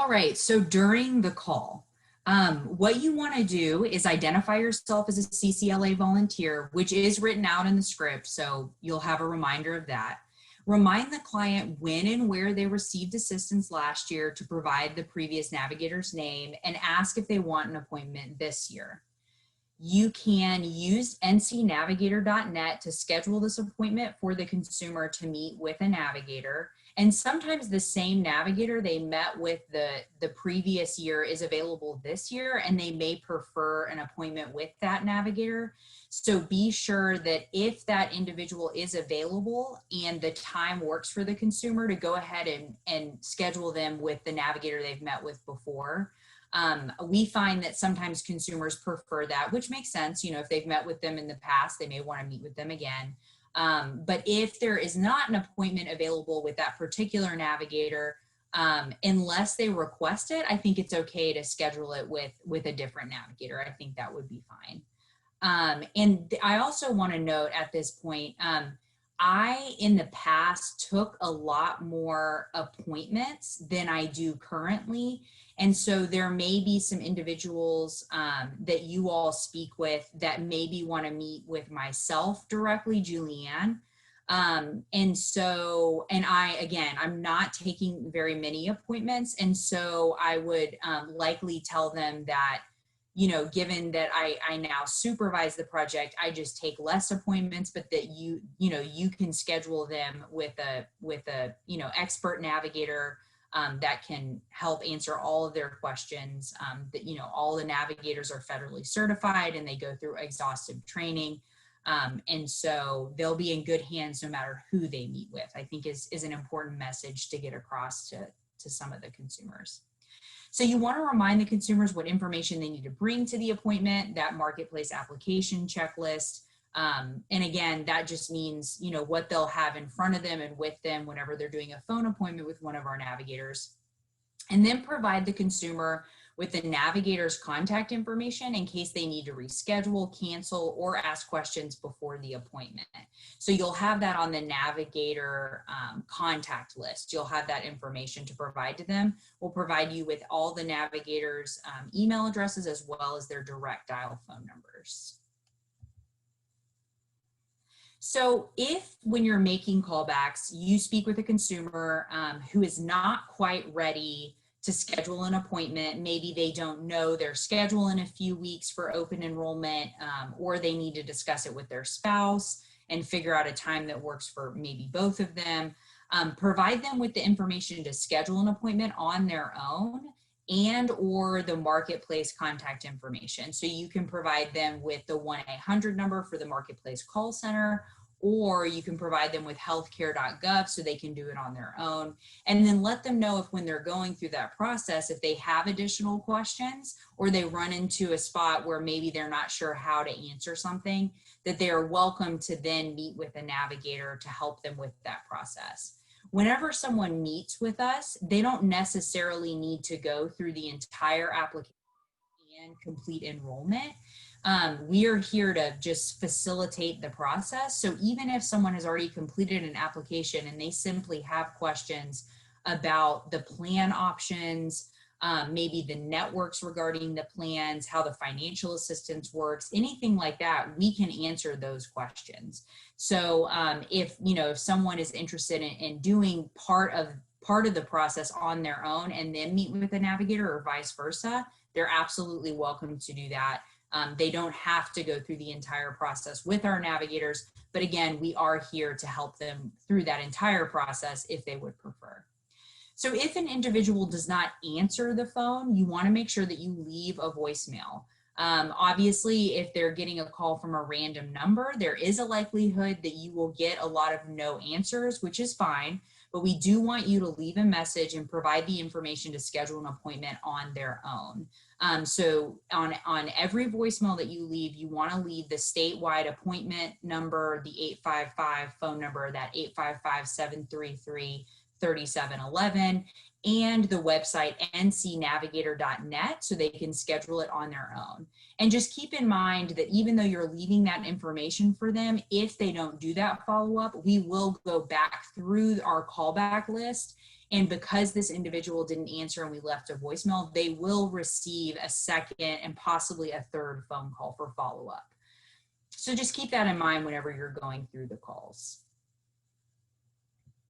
All right, so during the call, what you want to do is identify yourself as a CCLA volunteer, which is written out in the script, so you'll have a reminder of that. Remind the client when and where they received assistance last year to provide the previous navigator's name and ask if they want an appointment this year. You can use ncnavigator.net to schedule this appointment for the consumer to meet with a navigator. And sometimes the same navigator they met with the previous year is available this year, and they may prefer an appointment with that navigator. So be sure that if that individual is available and the time works for the consumer, to go ahead and schedule them with the navigator they've met with before. We find that sometimes consumers prefer that, which makes sense. You know, if they've met with them in the past, they may want to meet with them again. But if there is not an appointment available with that particular navigator, unless they request it, I think it's okay to schedule it with a different navigator. I think that would be fine. And I also want to note at this point, I, in the past, took a lot more appointments than I do currently. And so there may be some individuals that you all speak with that maybe want to meet with myself directly, Julianne. And I'm not taking very many appointments. And so I would likely tell them that, you know, given that I now supervise the project, I just take less appointments, but that you can schedule them with a expert navigator that can help answer all of their questions. That, you know, all the navigators are federally certified and they go through exhaustive training. And so they'll be in good hands no matter who they meet with, I think is an important message to get across to some of the consumers. So you want to remind the consumers what information they need to bring to the appointment, that marketplace application checklist. And again, that just means, you know, what they'll have in front of them and with them whenever they're doing a phone appointment with one of our navigators. And then provide the consumer with the navigator's contact information in case they need to reschedule, cancel, or ask questions before the appointment. So you'll have that on the navigator contact list. You'll have that information to provide to them. We'll provide you with all the navigators' email addresses as well as their direct dial phone numbers. So if, when you're making callbacks, you speak with a consumer who is not quite ready to schedule an appointment, maybe they don't know their schedule in a few weeks for open enrollment, or they need to discuss it with their spouse and figure out a time that works for maybe both of them, provide them with the information to schedule an appointment on their own and or the marketplace contact information. So you can provide them with the 1-800 number for the marketplace call center, or you can provide them with healthcare.gov so they can do it on their own. And then let them know if, when they're going through that process, if they have additional questions or they run into a spot where maybe they're not sure how to answer something, that they are welcome to then meet with a navigator to help them with that process. Whenever someone meets with us, they don't necessarily need to go through the entire application and complete enrollment. We are here to just facilitate the process. So even if someone has already completed an application and they simply have questions about the plan options, maybe the networks regarding the plans, how the financial assistance works, anything like that, we can answer those questions. So if someone is interested in doing part of the process on their own and then meet with a navigator or vice versa, they're absolutely welcome to do that. They don't have to go through the entire process with our navigators, but again, we are here to help them through that entire process if they would prefer. So if an individual does not answer the phone, you want to make sure that you leave a voicemail. Obviously, if they're getting a call from a random number, there is a likelihood that you will get a lot of no answers, which is fine, but we do want you to leave a message and provide the information to schedule an appointment on their own. So on every voicemail that you leave, you want to leave the statewide appointment number, the 855 phone number, that 855-733-3711, and the website ncnavigator.net so they can schedule it on their own. And just keep in mind that even though you're leaving that information for them, if they don't do that follow-up, we will go back through our callback list And because this individual didn't answer and we left a voicemail, they will receive a second and possibly a third phone call for follow-up. So just keep that in mind whenever you're going through the calls.